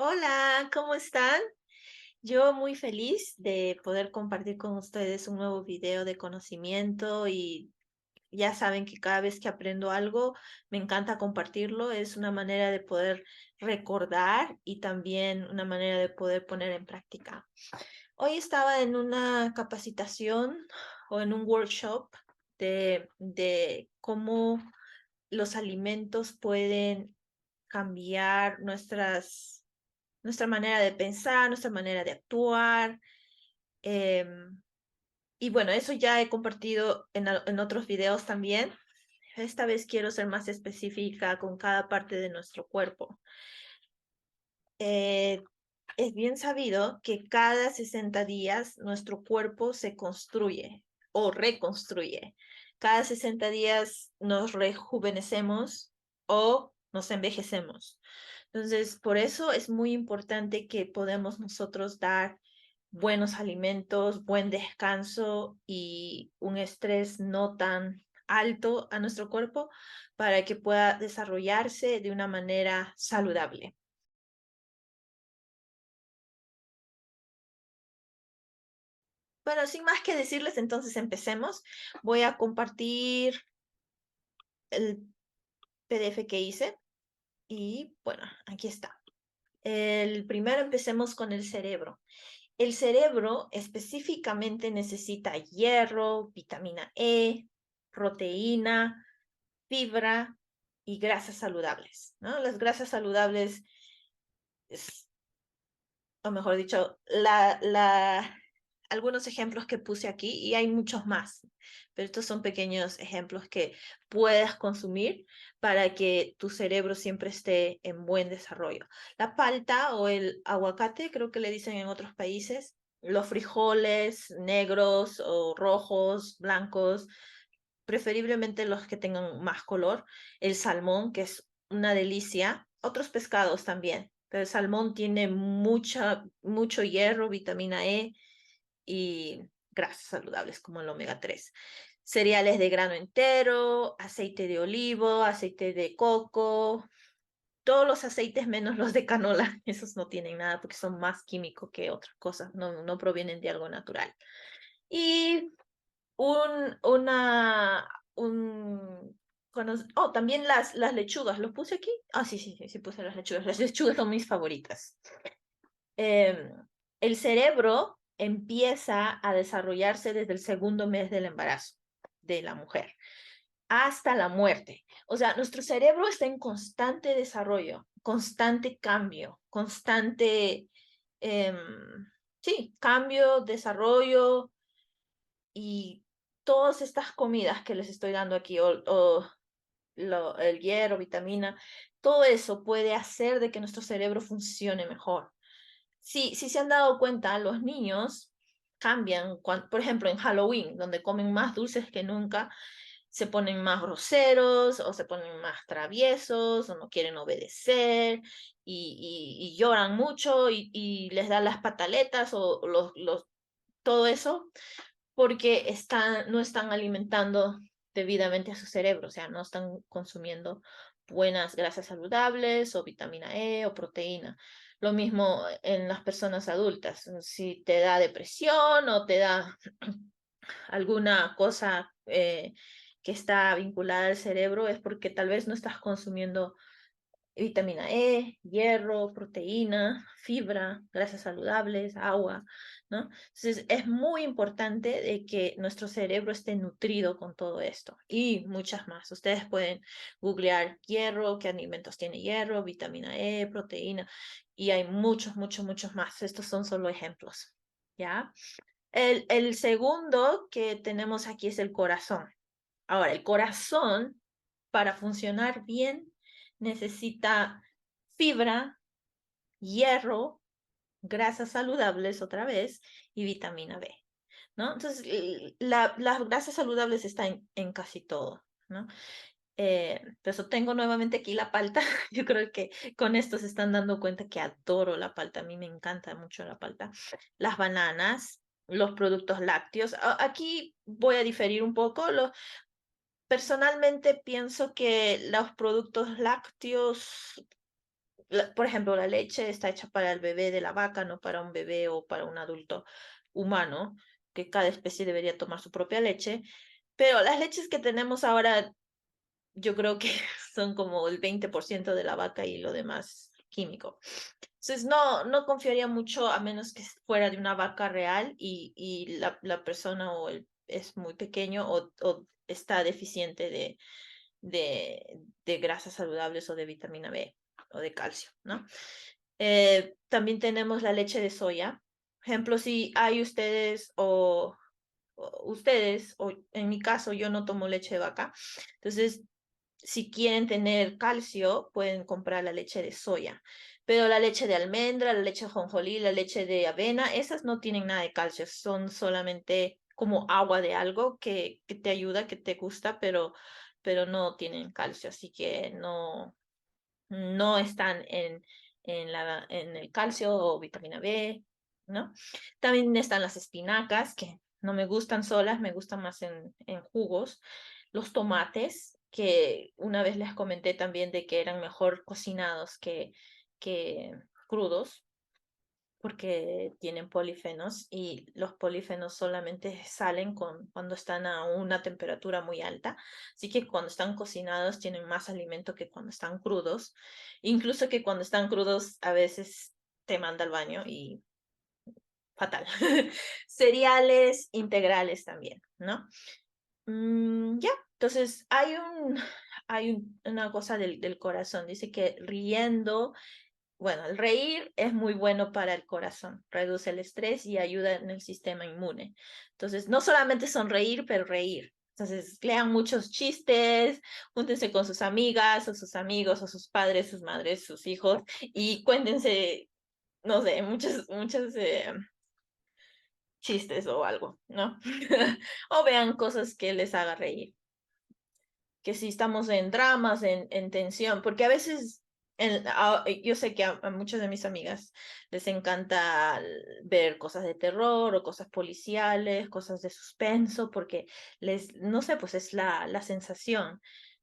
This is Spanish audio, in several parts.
Hola, ¿cómo están? Yo muy feliz de poder compartir con ustedes un nuevo video de conocimiento y ya saben que cada vez que aprendo algo me encanta compartirlo. Es una manera de poder recordar y también una manera de poder poner en práctica. Hoy estaba en una capacitación o en un workshop de cómo los alimentos pueden cambiar nuestra manera de pensar, nuestra manera de actuar. em, y bueno, eso ya he compartido en otros videos también. Esta vez quiero ser más específica con cada parte de nuestro cuerpo. Eh, es bien sabido que cada 60 días nuestro cuerpo se construye o reconstruye. Cada 60 días nos rejuvenecemos o nos envejecemos. Entonces, por eso es muy importante que podamos nosotros dar buenos alimentos, buen descanso y un estrés no tan alto a nuestro cuerpo para que pueda desarrollarse de una manera saludable. Bueno, sin más que decirles, entonces empecemos. Voy a compartir el PDF que hice y bueno, aquí está. El primero empecemos con el cerebro. El cerebro específicamente necesita hierro, vitamina E, proteína, fibra y grasas saludables, ¿no? Las grasas saludables, o mejor dicho, algunos ejemplos que puse aquí y hay muchos más, pero estos son pequeños ejemplos que puedes consumir para que tu cerebro siempre esté en buen desarrollo. La palta o el aguacate, creo que le dicen en otros países, los frijoles negros o rojos, blancos, preferiblemente los que tengan más color, el salmón, que es una delicia, otros pescados también, pero el salmón tiene mucho hierro, vitamina E y grasas saludables como el omega 3. Cereales de grano entero, aceite de olivo, aceite de coco, todos los aceites menos los de canola, esos no tienen nada porque son más químicos que otras cosas, no provienen de algo natural. Y un, una, un, también las lechugas, ¿los puse aquí? Ah, sí, puse las lechugas. Las lechugas son mis favoritas. Em, el cerebro empieza a desarrollarse desde el segundo mes del embarazo de la mujer hasta la muerte. O sea, nuestro cerebro está en constante desarrollo, constante cambio, em, sí, cambio, desarrollo y todas estas comidas que les estoy dando aquí, el hierro, vitamina, todo eso puede hacer de que nuestro cerebro funcione mejor. Si se han dado cuenta, los niños cambian, por ejemplo, en Halloween, donde comen más dulces que nunca, se ponen más groseros o se ponen más traviesos o no quieren obedecer y lloran mucho y les dan las pataletas o todo eso porque no están alimentando debidamente a su cerebro, o sea, no están consumiendo buenas grasas saludables o vitamina E o proteína. Lo mismo en las personas adultas, si te da depresión o te da alguna cosa que está vinculada al cerebro, es porque tal vez no estás consumiendo vitamina E, hierro, proteína, fibra, grasas saludables, agua, ¿no? Entonces es muy importante de que nuestro cerebro esté nutrido con todo esto y muchas más. Ustedes pueden googlear hierro, qué alimentos tiene hierro, vitamina E, proteína y hay muchos más. Estos son solo ejemplos, ¿ya? El segundo que tenemos aquí es el corazón. Ahora, el corazón, para funcionar bien, necesita fibra, hierro, grasas saludables otra vez y vitamina B, ¿no? Entonces, las grasas saludables están en casi todo, ¿no? Por eso tengo nuevamente aquí la palta. Yo creo que con esto se están dando cuenta que adoro la palta. A mí me encanta mucho la palta. Las bananas, los productos lácteos. Aquí voy a diferir un poco. Personalmente pienso que los productos lácteos por ejemplo, la leche está hecha para el bebé de la vaca, no para un bebé o para un adulto humano, que cada especie debería tomar su propia leche. Pero las leches que tenemos ahora, yo creo que son como el 20% de la vaca y lo demás químico. Entonces, no confiaría mucho a menos que fuera de una vaca real y la persona es muy pequeño o está deficiente de grasas saludables o de vitamina B o de calcio, ¿no? También tenemos la leche de soya. Ejemplo, si hay ustedes, o en mi caso, yo no tomo leche de vaca, entonces si quieren tener calcio, pueden comprar la leche de soya. Pero la leche de almendra, la leche de jonjolí, la leche de avena, esas no tienen nada de calcio, son solamente como agua de algo que te ayuda, que te gusta, pero no tienen calcio, así que no están en el calcio o vitamina B, ¿no? También están las espinacas, que no me gustan solas, me gustan más en jugos. Los tomates, que una vez les comenté también de que eran mejor cocinados que crudos, porque tienen polífenos y los polífenos solamente salen cuando están a una temperatura muy alta. Así que cuando están cocinados tienen más alimento que cuando están crudos. Incluso que cuando están crudos a veces te manda al baño y fatal. Cereales integrales también, ¿no? Ya, entonces una cosa del corazón. Dice que riendo, bueno, el reír es muy bueno para el corazón, reduce el estrés y ayuda en el sistema inmune. Entonces, no solamente sonreír, pero reír. Entonces, lean muchos chistes, júntense con sus amigas o sus amigos o sus padres, sus madres, sus hijos y cuéntense, no sé, muchos chistes o algo, ¿no? O vean cosas que les haga reír. Que si estamos en dramas, en tensión, porque a veces yo sé que a muchas de mis amigas les encanta ver cosas de terror o cosas policiales, cosas de suspenso, porque no sé, pues es la sensación,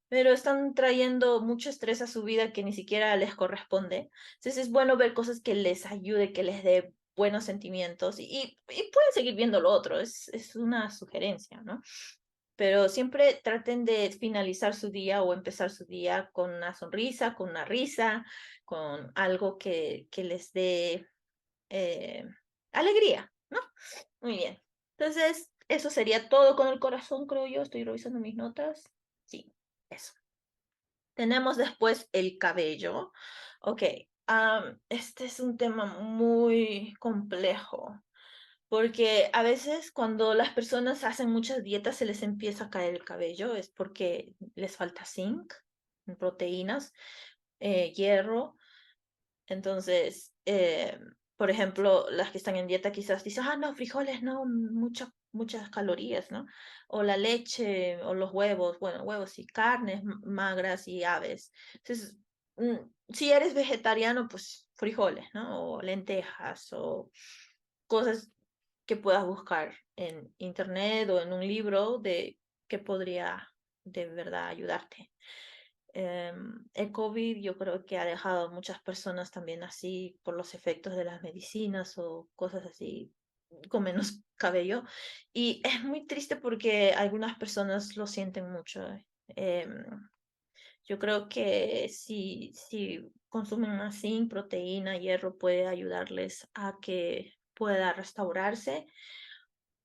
pero están trayendo mucho estrés a su vida que ni siquiera les corresponde. Entonces es bueno ver cosas que les ayude, que les dé buenos sentimientos y pueden seguir viendo lo otro, es una sugerencia, ¿no? Pero siempre traten de finalizar su día o empezar su día con una sonrisa, con una risa, con algo que les dé eh, alegría, ¿no? Muy bien. Entonces, eso sería todo con el corazón, creo yo. Estoy revisando mis notas. Sí, eso. Tenemos después el cabello. Ok, este es un tema muy complejo porque a veces cuando las personas hacen muchas dietas se les empieza a caer el cabello, es porque les falta zinc, proteínas, hierro. Entonces, por ejemplo, las que están en dieta quizás dicen, no, frijoles, no, muchas calorías, ¿no? O la leche, o los huevos, bueno, huevos y carnes magras y aves. Entonces, si eres vegetariano, pues frijoles, ¿no? O lentejas, o cosas que puedas buscar en internet o en un libro de que podría de verdad ayudarte. El COVID yo creo que ha dejado a muchas personas también así por los efectos de las medicinas o cosas así con menos cabello. Y es muy triste porque algunas personas lo sienten mucho. Em, yo creo que si consumen más zinc, proteína, hierro, puede ayudarles a que pueda restaurarse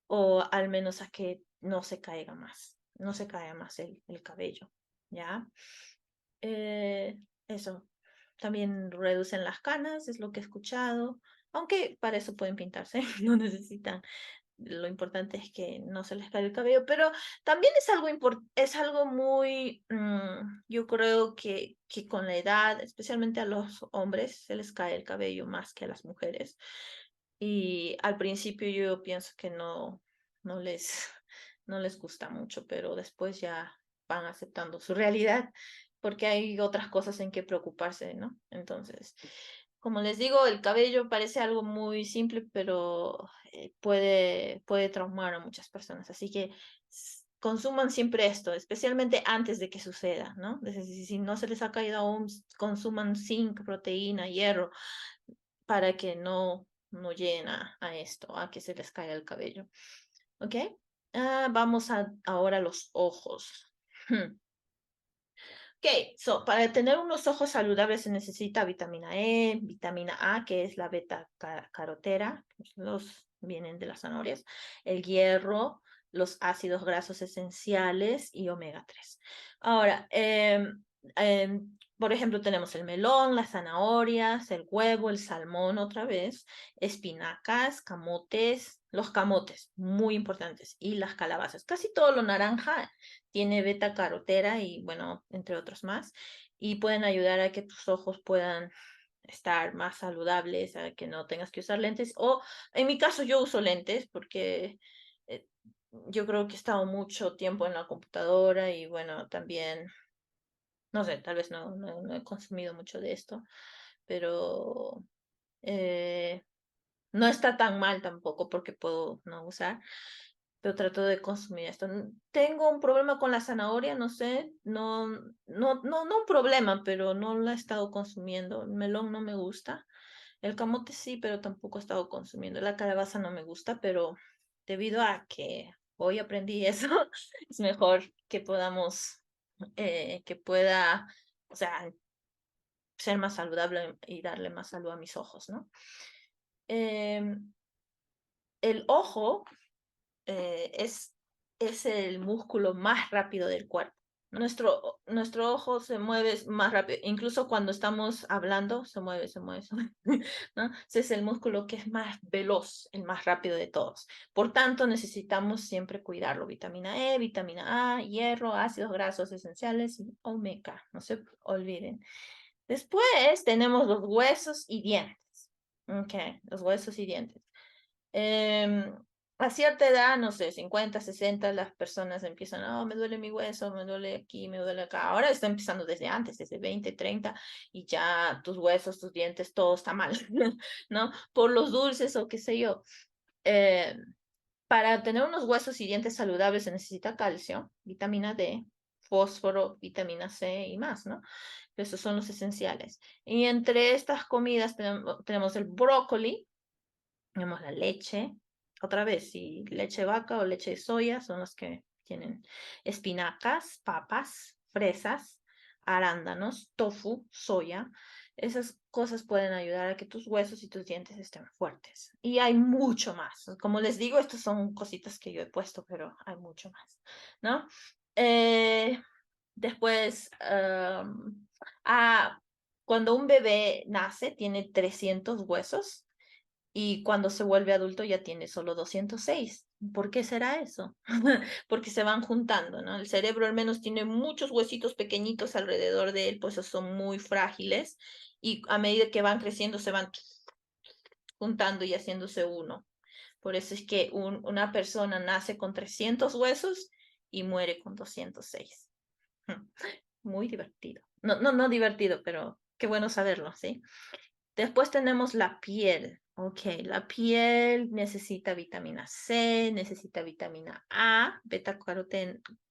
o al menos a que no se caiga más, no se caiga más el cabello, ¿ya? Eh, eso. También reducen las canas, es lo que he escuchado, aunque para eso pueden pintarse, no necesitan. Lo importante es que no se les caiga el cabello, pero también es algo muy, yo creo que con la edad, especialmente a los hombres, se les cae el cabello más que a las mujeres. Y al principio yo pienso que no les, no les gusta mucho, pero después ya van aceptando su realidad porque hay otras cosas en que preocuparse, ¿no? Entonces, como les digo, el cabello parece algo muy simple, pero puede traumar a muchas personas. Así que consuman siempre esto, especialmente antes de que suceda, ¿no? Si no se les ha caído aún, consuman zinc, proteína, hierro, para que no lleguen a esto, a que se les caiga el cabello. ¿Ok? Vamos ahora a los ojos. Ok, para tener unos ojos saludables se necesita vitamina E, vitamina A, que es la beta carotera, los vienen de las zanahorias, el hierro, los ácidos grasos esenciales y omega 3. Ahora, por ejemplo, tenemos el melón, las zanahorias, el huevo, el salmón otra vez, espinacas, camotes, los camotes, muy importantes, y las calabazas. Casi todo lo naranja tiene beta carotera y bueno, entre otros más, y pueden ayudar a que tus ojos puedan estar más saludables, a que no tengas que usar lentes, o en mi caso yo uso lentes porque eh, yo creo que he estado mucho tiempo en la computadora y bueno, también, no sé, tal vez no he consumido mucho de esto, pero eh, no está tan mal tampoco porque puedo no usar, pero trato de consumir esto. Tengo un problema con la zanahoria, no sé, no un problema, pero no la he estado consumiendo. El melón no me gusta. El camote sí, pero tampoco he estado consumiendo. La calabaza no me gusta, pero debido a que hoy aprendí eso, es mejor que podamos, que pueda, o sea, ser más saludable y darle más salud a mis ojos, ¿no? Em, el ojo es el músculo más rápido del cuerpo. Nuestro ojo se mueve más rápido, incluso cuando estamos hablando, se mueve, ¿no? Ese es el músculo que es más veloz, el más rápido de todos. Por tanto, necesitamos siempre cuidarlo. Vitamina E, vitamina A, hierro, ácidos grasos esenciales y omega, no se olviden. Después tenemos los huesos y dientes. Ok, los huesos y dientes. Em, a cierta edad, no sé, 50, 60, las personas empiezan, oh, me duele mi hueso, me duele aquí, me duele acá. Ahora está empezando desde antes, desde 20, 30, y ya tus huesos, tus dientes, todo está mal, ¿no? Por los dulces o qué sé yo. Para tener unos huesos y dientes saludables se necesita calcio, vitamina D, fósforo, vitamina C y más, ¿no? Esos son los esenciales. Y entre estas comidas tenemos el brócoli, tenemos la leche, otra vez, si leche de vaca o leche de soya son los que tienen espinacas, papas, fresas, arándanos, tofu, soya. Esas cosas pueden ayudar a que tus huesos y tus dientes estén fuertes. Y hay mucho más. Como les digo, estas son cositas que yo he puesto, pero hay mucho más, ¿no? Eh, después, ah, cuando un bebé nace, tiene 300 huesos y cuando se vuelve adulto ya tiene solo 206. ¿Por qué será eso? Porque se van juntando, ¿no? El cerebro al menos tiene muchos huesitos pequeñitos alrededor de él, pues esos son muy frágiles y a medida que van creciendo se van juntando y haciéndose uno. Por eso es que una persona nace con 300 huesos y muere con 206. Muy divertido. No divertido, pero qué bueno saberlo, ¿sí? Después tenemos la piel. Ok, la piel necesita vitamina C, necesita vitamina A, beta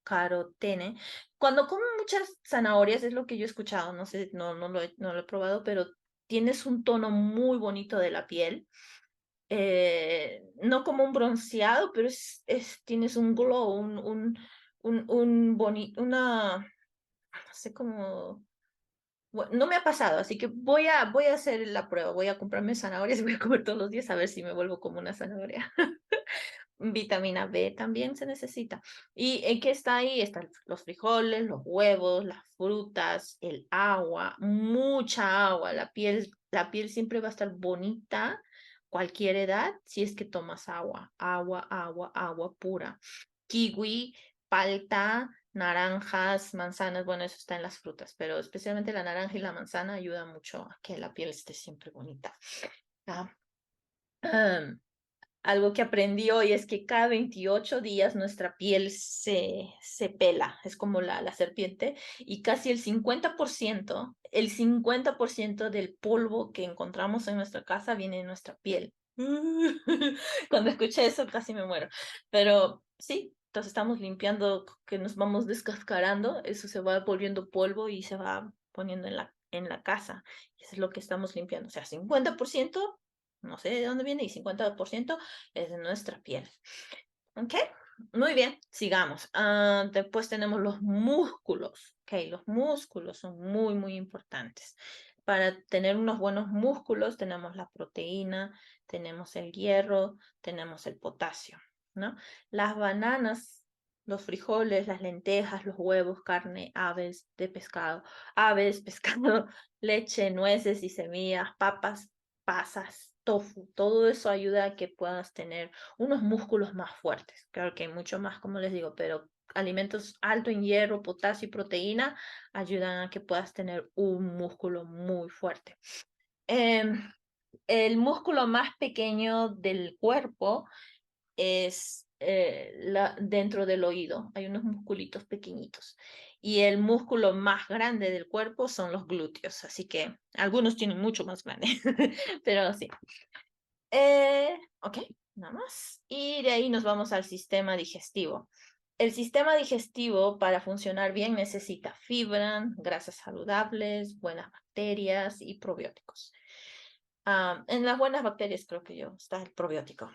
carotene. Cuando como muchas zanahorias, es lo que yo he escuchado, no sé, no lo he probado, pero tienes un tono muy bonito de la piel. No como un bronceado, pero tienes un glow, una, no sé cómo bueno, no me ha pasado, así que voy a hacer la prueba. Voy a comprarme zanahorias y voy a comer todos los días a ver si me vuelvo como una zanahoria. Vitamina B también se necesita. ¿Y en qué está ahí? Están los frijoles, los huevos, las frutas, el agua, mucha agua. La piel siempre va a estar bonita, cualquier edad, si es que tomas agua. Agua, agua, agua pura. Kiwi, palta, naranjas, manzanas, bueno, eso está en las frutas, pero especialmente la naranja y la manzana ayudan mucho a que la piel esté siempre bonita. Ah, algo que aprendí hoy es que cada 28 días nuestra piel se pela, es como la serpiente, y casi el 50% del polvo que encontramos en nuestra casa viene de nuestra piel. Cuando escuché eso casi me muero. Pero sí, mientras estamos limpiando, que nos vamos descascarando, eso se va volviendo polvo y se va poniendo en la casa. Eso es lo que estamos limpiando. O sea, 50%, no sé de dónde viene, y 50% es de nuestra piel. ¿Ok? Muy bien, sigamos. Después tenemos los músculos. Ok, los músculos son muy, muy importantes. Para tener unos buenos músculos tenemos la proteína, tenemos el hierro, tenemos el potasio, ¿no? Las bananas, los frijoles, las lentejas, los huevos, carne, aves, pescado, leche, nueces y semillas, papas, pasas, tofu, todo eso ayuda a que puedas tener unos músculos más fuertes. Claro que hay mucho más, como les digo, pero alimentos alto en hierro, potasio y proteína ayudan a que puedas tener un músculo muy fuerte. Em, el músculo más pequeño del cuerpo es dentro del oído. Hay unos musculitos pequeñitos. Y el músculo más grande del cuerpo son los glúteos. Así que algunos tienen mucho más grande, pero sí. Ok, nada más. Y de ahí nos vamos al sistema digestivo. El sistema digestivo, para funcionar bien, necesita fibra, grasas saludables, buenas bacterias y probióticos. En las buenas bacterias creo que yo está el probiótico.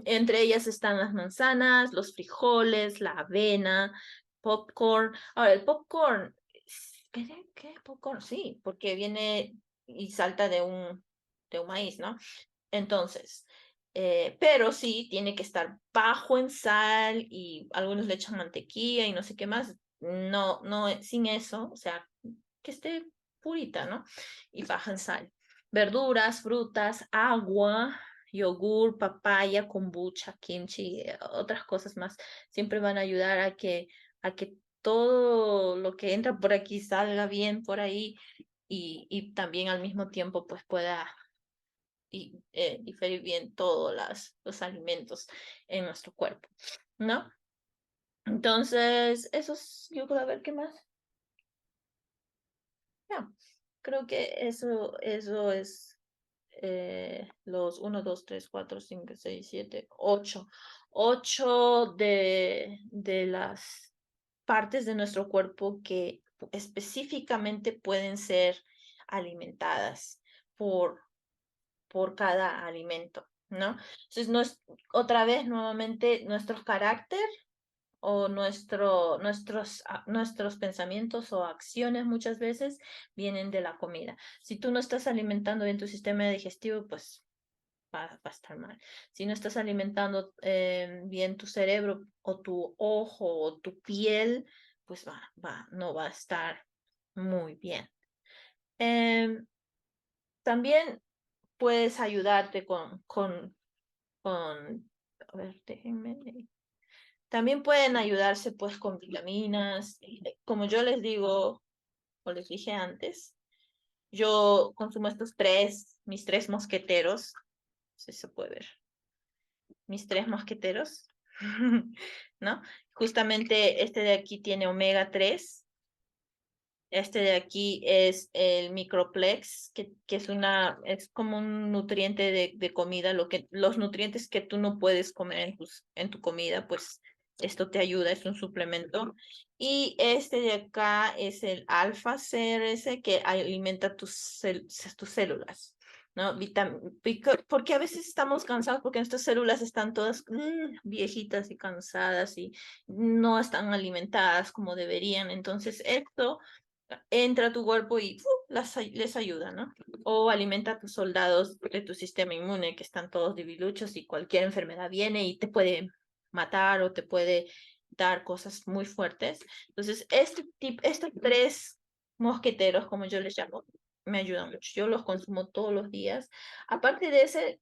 Entre ellas están las manzanas, los frijoles, la avena, popcorn. Ahora, el popcorn, ¿qué popcorn? Sí, porque viene y salta de un maíz, ¿no? Entonces, pero sí, tiene que estar bajo en sal y algunos le echan mantequilla y no sé qué más. No, no, sin eso, o sea, que esté purita, ¿no? Y baja en sal. Verduras, frutas, agua, yogur, papaya, kombucha, kimchi, otras cosas más, siempre van a ayudar a que todo lo que entra por aquí salga bien por ahí y también al mismo tiempo pues pueda diferir bien todos los alimentos en nuestro cuerpo, ¿no? Entonces, eso es, yo creo, a ver qué más. Ya, creo que eso es los 1, 2, 3, 4, 5, 6, 7, 8. 8 de las partes de nuestro cuerpo que específicamente pueden ser alimentadas por por cada alimento, ¿no? Entonces, no es, otra vez, nuevamente, nuestro carácter o nuestros pensamientos o acciones muchas veces vienen de la comida. Si tú no estás alimentando bien tu sistema digestivo, pues va a estar mal. Si no estás alimentando bien tu cerebro o tu ojo o tu piel, pues no va a estar muy bien. Em, también puedes ayudarte a ver, déjenme. También pueden ayudarse pues con vitaminas. Como yo les digo, o les dije antes, yo consumo mis tres mosqueteros. No sé si se puede ver. Mis tres mosqueteros, ¿no? Justamente este de aquí tiene omega 3. Este de aquí es el microplex, que es como un nutriente de comida, los nutrientes que tú no puedes comer en tu comida, pues esto te ayuda, es un suplemento. Y este de acá es el alfa CRS que alimenta tus células, ¿no? Porque a veces estamos cansados porque nuestras células están todas viejitas y cansadas y no están alimentadas como deberían. Entonces, esto entra a tu cuerpo y les ayuda, ¿no? O alimenta a tus soldados de tu sistema inmune que están todos debiluchos y cualquier enfermedad viene y te puede matar o te puede dar cosas muy fuertes. Entonces, estos tres mosqueteros, como yo les llamo, me ayudan mucho. Yo los consumo todos los días. Aparte de ese,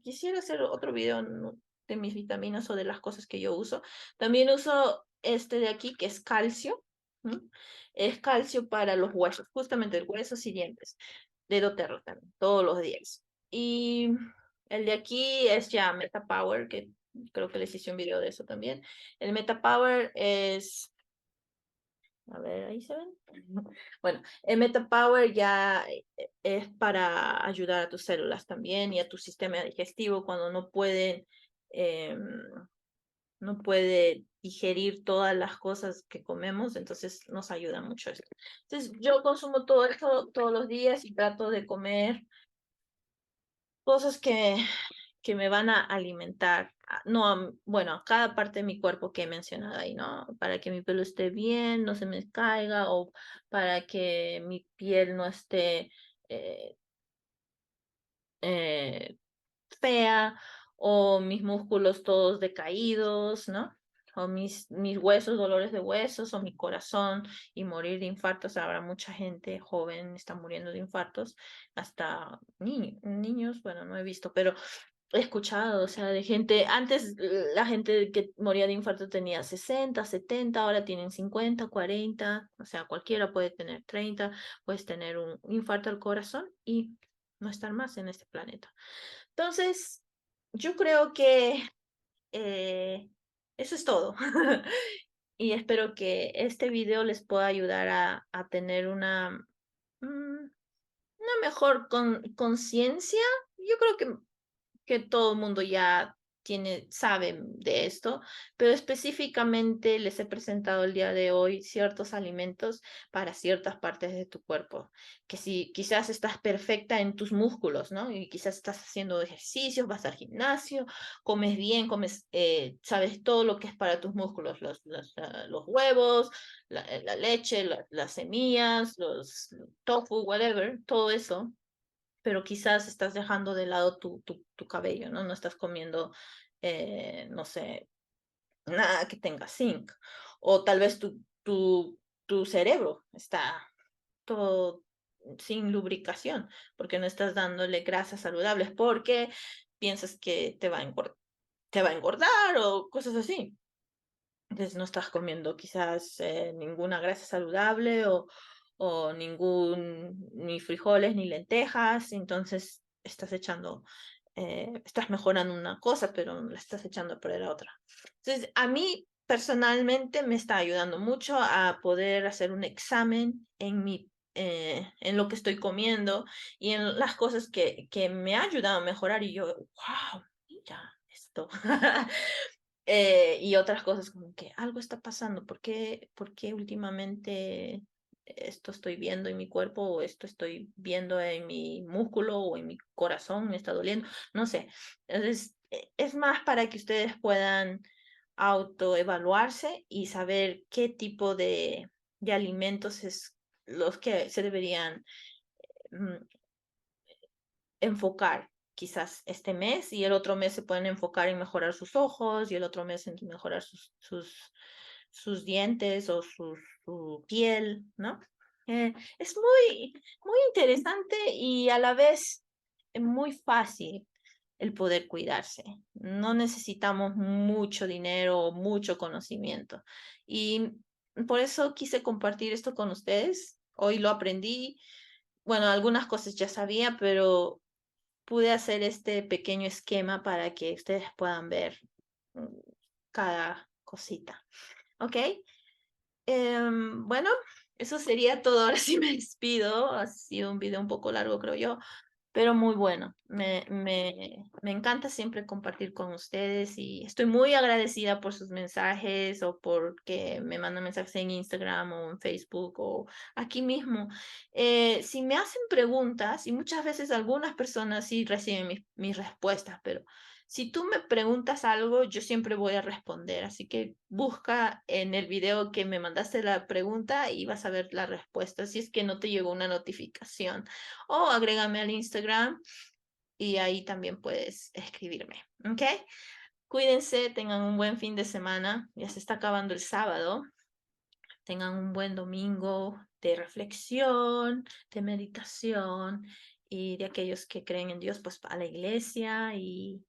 quisiera hacer otro video, ¿no?, de mis vitaminas o de las cosas que yo uso. También uso este de aquí, que es calcio. ¿No? Es calcio para los huesos, justamente huesos y dientes, de doTERRA también, todos los días. Y el de aquí es ya MetaPower, que creo que les hice un video de eso también. El MetaPower es, a ver, ahí se ven. Bueno, el MetaPower ya es para ayudar a tus células también y a tu sistema digestivo cuando no pueden no puede digerir todas las cosas que comemos, entonces nos ayuda mucho esto. Entonces yo consumo todo esto todos los días y trato de comer cosas que me van a alimentar, no, bueno, a cada parte de mi cuerpo que he mencionado ahí, ¿no? Para que mi pelo esté bien, no se me caiga, o para que mi piel no esté eh, eh, fea, o mis músculos todos decaídos, ¿no? O mis huesos, dolores de huesos, o mi corazón y morir de infartos. Habrá mucha gente joven está muriendo de infartos, hasta niños, bueno, no he visto, pero he escuchado, o sea, de gente, antes la gente que moría de infarto tenía 60, 70, ahora tienen 50, 40, o sea, cualquiera puede tener 30, puedes tener un infarto al corazón y no estar más en este planeta. Entonces, yo creo que eh, eso es todo. Y espero que este video les pueda ayudar a tener una mejor conciencia. Yo creo que todo el mundo ya sabe de esto, pero específicamente les he presentado el día de hoy ciertos alimentos para ciertas partes de tu cuerpo, que si quizás estás perfecta en tus músculos, ¿no? Y quizás estás haciendo ejercicios, vas al gimnasio, comes bien, sabes todo lo que es para tus músculos, los huevos, la leche, las semillas, los tofu, whatever, todo eso, pero quizás estás dejando de lado tu cabello, ¿no? No estás comiendo, no sé, nada que tenga zinc. O tal vez tu cerebro está todo sin lubricación, porque no estás dándole grasas saludables, porque piensas que te va a engordar o cosas así. Entonces no estás comiendo quizás ninguna grasa saludable o ni frijoles ni lentejas, entonces estás mejorando una cosa, pero la estás echando a perder a otra. Entonces, a mí personalmente me está ayudando mucho a poder hacer un examen en lo que estoy comiendo y en las cosas que me ha ayudado a mejorar y yo, wow, mira esto. Y otras cosas como que algo está pasando, por qué últimamente esto estoy viendo en mi cuerpo o esto estoy viendo en mi músculo o en mi corazón, me está doliendo? No sé. Entonces, es más para que ustedes puedan autoevaluarse y saber qué tipo de alimentos es los que se deberían mm, enfocar quizás este mes y el otro mes se pueden enfocar en mejorar sus ojos y el otro mes en mejorar sus dientes o su piel, ¿no? Es muy interesante y a la vez muy fácil el poder cuidarse. No necesitamos mucho dinero o mucho conocimiento. Y por eso quise compartir esto con ustedes. Hoy lo aprendí. Bueno, algunas cosas ya sabía, pero pude hacer este pequeño esquema para que ustedes puedan ver mm, cada cosita. ¿Ok? Bueno, eso sería todo. Ahora sí me despido. Ha sido un video un poco largo, creo yo, pero muy bueno. Me encanta siempre compartir con ustedes y estoy muy agradecida por sus mensajes o porque me mandan mensajes en Instagram o en Facebook o aquí mismo. Si me hacen preguntas, y muchas veces algunas personas sí reciben mis respuestas, pero si tú me preguntas algo, yo siempre voy a responder. Así que busca en el video que me mandaste la pregunta y vas a ver la respuesta si es que no te llegó una notificación o agrégame al Instagram y ahí también puedes escribirme, ¿ok? Cuídense, tengan un buen fin de semana, ya se está acabando el sábado, tengan un buen domingo de reflexión, de meditación y de aquellos que creen en Dios, pues a la iglesia y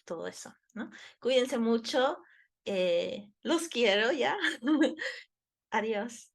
todo eso, ¿no? Cuídense mucho, los quiero ya, adiós.